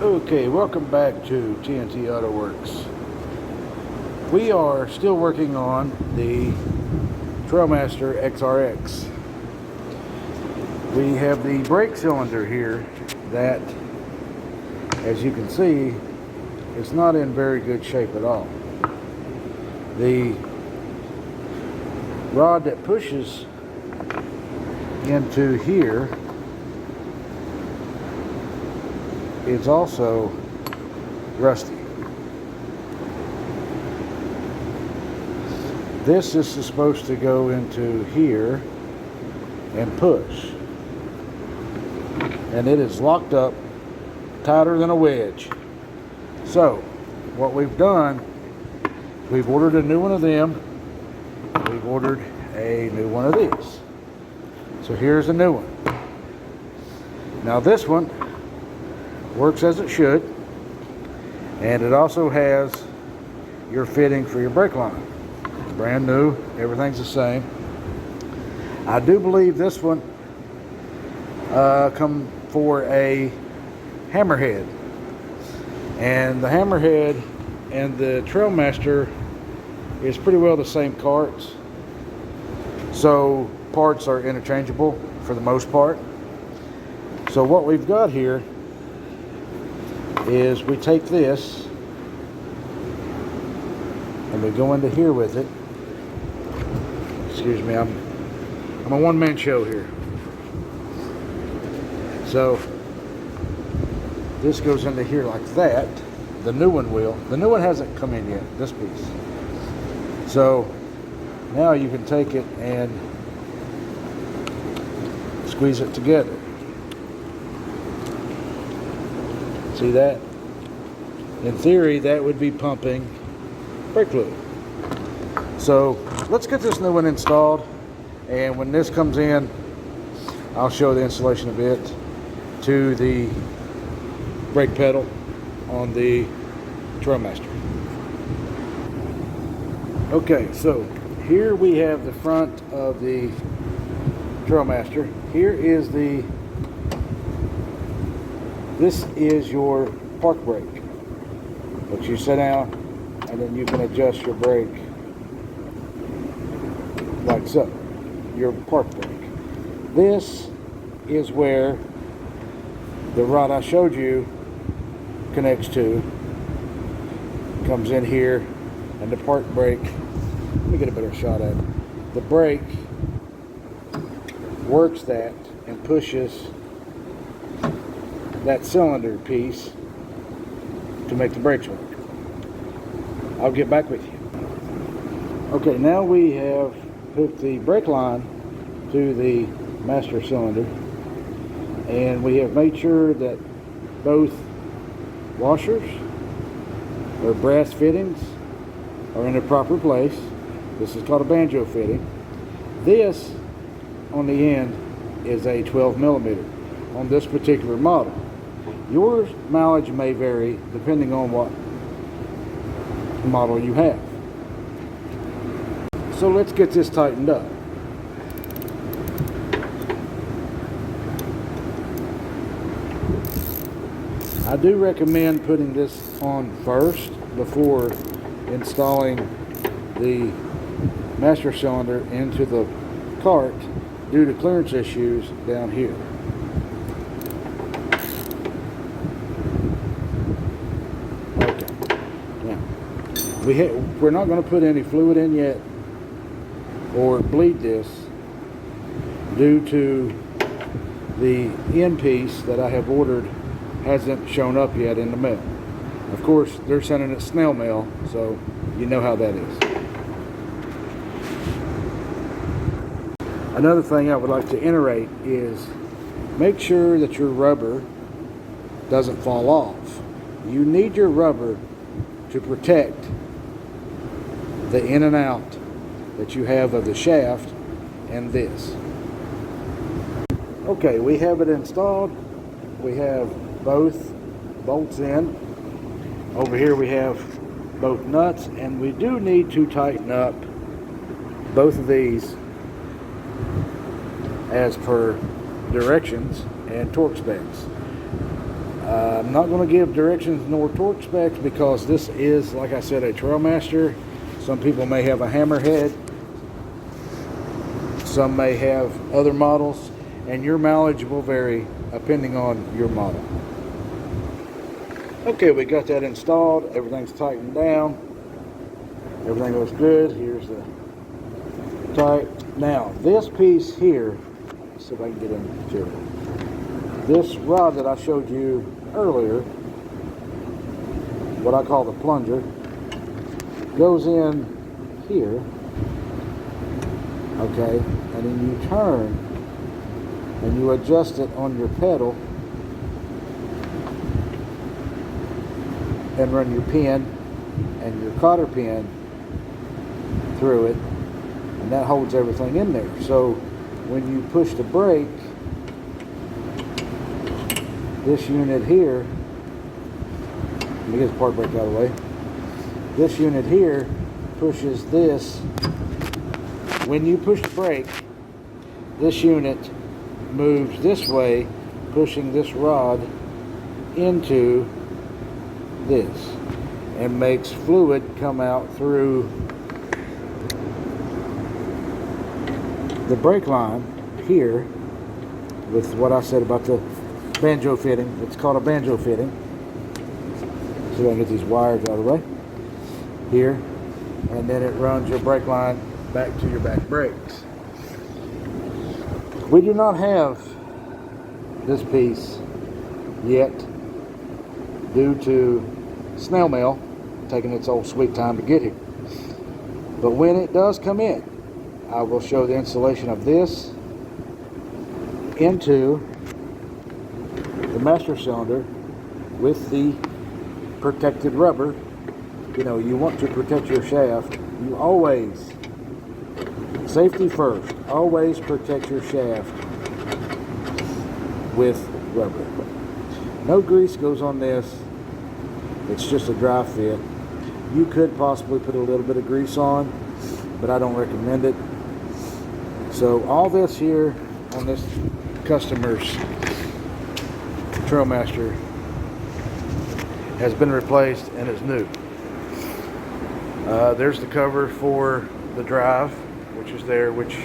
Okay, welcome back to TNT Auto Works. We are still working on the Trailmaster XRX. We have the brake cylinder here that, as you can see, is not in very good shape at all. The rod that pushes into here is also rusty. This is supposed to go into here and push, and it is locked up tighter than a wedge. So what we've done, we've ordered a new one of them, we've ordered a new one of these. So here's a new one. Now this one works as it should, and it also has your fitting for your brake line. Brand new, everything's the same. I do believe this one come for a hammerhead, and the hammerhead and the Trailmaster is pretty well the same parts, so parts are interchangeable for the most part. So what we've got here is we take this and we go into here with it. Excuse me, I'm a one-man show here. So this goes into here like that. The new one will. The new one hasn't come in yet, this piece. So now you can take it and squeeze it together. See that? In theory, that would be pumping brake fluid. So let's get this new one installed, and when this comes in, I'll show the installation of it to the brake pedal on the Trailmaster. Okay, so here we have the front of the Trailmaster. This is your park brake, which you sit down and then you can adjust your brake like so, your park brake. This is where the rod I showed you connects to, comes in here, and the park brake, let me get a better shot at it. The brake works that and pushes that cylinder piece to make the brakes work. I'll get back with you. Okay, now we have hooked the brake line to the master cylinder, and we have made sure that both washers or brass fittings are in the proper place. This is called a banjo fitting. This on the end is a 12 millimeter on this particular model. Your mileage may vary depending on what model you have. So let's get this tightened up. I do recommend putting this on first before installing the master cylinder into the cart due to clearance issues down here. We're not going to put any fluid in yet or bleed this due to the end piece that I have ordered hasn't shown up yet in the mail. Of course, they're sending it snail mail, so you know how that is. Another thing I would like to iterate is make sure that your rubber doesn't fall off. You need your rubber to protect the in and out that you have of the shaft and this. Okay, we have it installed. We have both bolts in. Over here we have both nuts, and we do need to tighten up both of these as per directions and torque specs. I'm not going to give directions nor torque specs because this is, like I said, a Trailmaster. Some people may have a Hammerhead. Some may have other models, and your mileage will vary depending on your model. Okay, we got that installed. Everything's tightened down. Everything looks good. Here's the tight. Now, this piece here, let's see if I can get into it. This rod that I showed you earlier, what I call the plunger, goes in here, okay, and then you turn and you adjust it on your pedal and run your pin and your cotter pin through it, and that holds everything in there. So when you push the brake, this unit here, let me get the part brake out of the way. This unit here pushes this. When you push the brake, this unit moves this way, pushing this rod into this and makes fluid come out through the brake line here with what I said about the banjo fitting. It's called a banjo fitting. So I can get these wires out of the way here, and then it runs your brake line back to your back brakes. We do not have this piece yet due to snail mail taking its old sweet time to get here. But when it does come in, I will show the installation of this into the master cylinder with the protected rubber. You know, you want to protect your shaft. You always, safety first, always protect your shaft with rubber. No grease goes on this. It's just a dry fit. You could possibly put a little bit of grease on, but I don't recommend it. So all this here on this customer's Trailmaster has been replaced and is new. There's the cover for the drive, which is there, which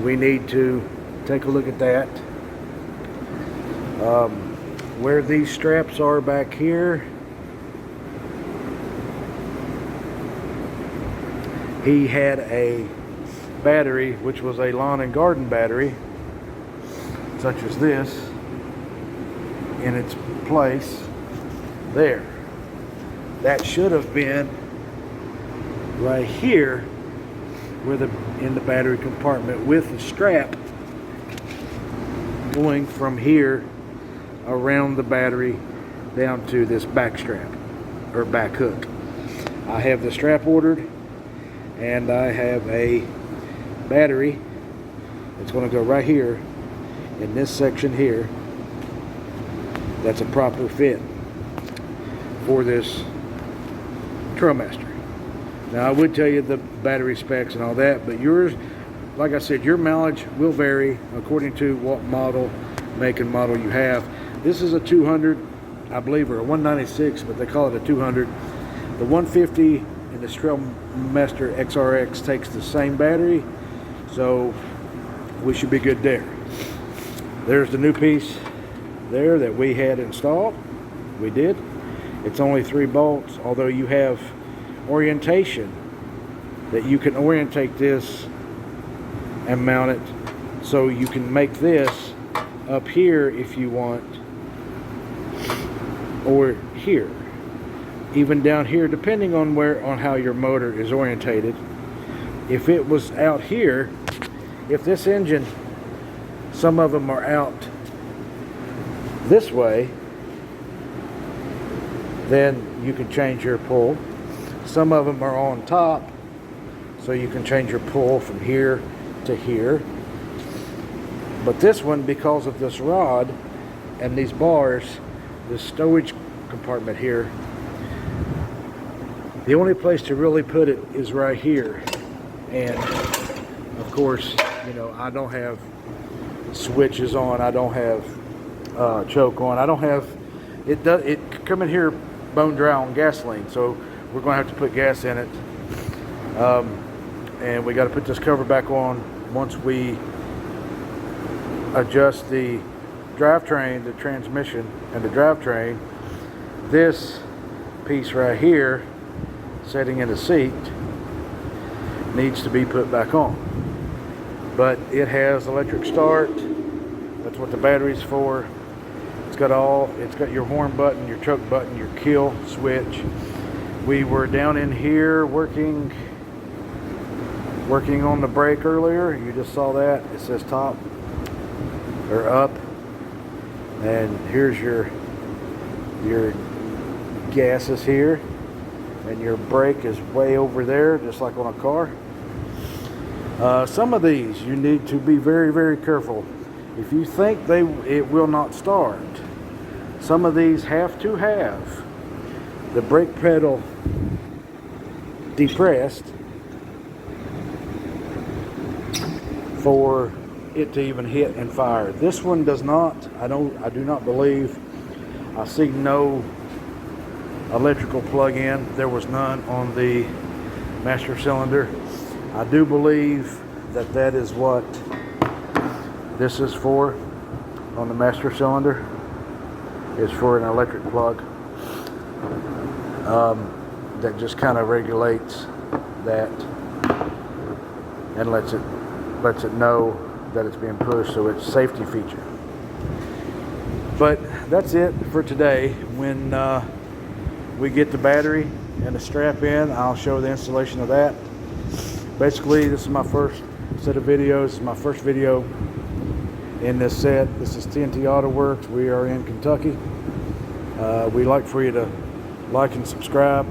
we need to take a look at that. Where these straps are back here, he had a battery, which was a lawn and garden battery, such as this, in its place there. That should have been right here where in the battery compartment, with the strap going from here around the battery down to this back strap or back hook. I have the strap ordered, and I have a battery that's going to go right here in this section here. That's a proper fit for this Trailmaster. Now, I would tell you the battery specs and all that, but yours, like I said, your mileage will vary according to what model, make and model you have. This is a 200, I believe, or a 196, but they call it a 200. The 150 and the Trailmaster XRX takes the same battery, so we should be good there. There's the new piece there that we had installed. We did. It's only 3 bolts, although you have orientation that you can orientate this and mount it, so you can make this up here if you want, or here, even down here, depending on how your motor is orientated. If it was out here, if this engine, some of them are out this way, then you can change your pull. Some of them are on top, so you can change your pull from here to here. But this one, because of this rod and these bars, this stowage compartment here, the only place to really put it is right here. And of course, you know, I don't have switches on, I don't have choke on, I don't have it come in here bone dry on gasoline, so we're going to have to put gas in it, and we got to put this cover back on once we adjust the drivetrain, the transmission, and the drivetrain. This piece right here, setting in the seat, needs to be put back on. But it has electric start. That's what the battery's for. It's got your horn button, your choke button, your kill switch. We were down in here working on the brake earlier. You just saw that. It says top or up. And here's your gases here. And your brake is way over there, just like on a car. Some of these you need to be very, very careful. If you think it will not start, some of these have to have the brake pedal depressed for it to even hit and fire. This one does not. I do not believe. I see no electrical plug-in. There was none on the master cylinder. I do believe that is what this is for on the master cylinder, is for an electric plug that just kind of regulates that and lets it know that it's being pushed, so it's a safety feature. But that's it for today. When we get the battery and the strap in, I'll show the installation of that. Basically, this is my first set of videos. This is my first video in this set. This is TNT Auto Works. We are in Kentucky. We'd like for you to like and subscribe.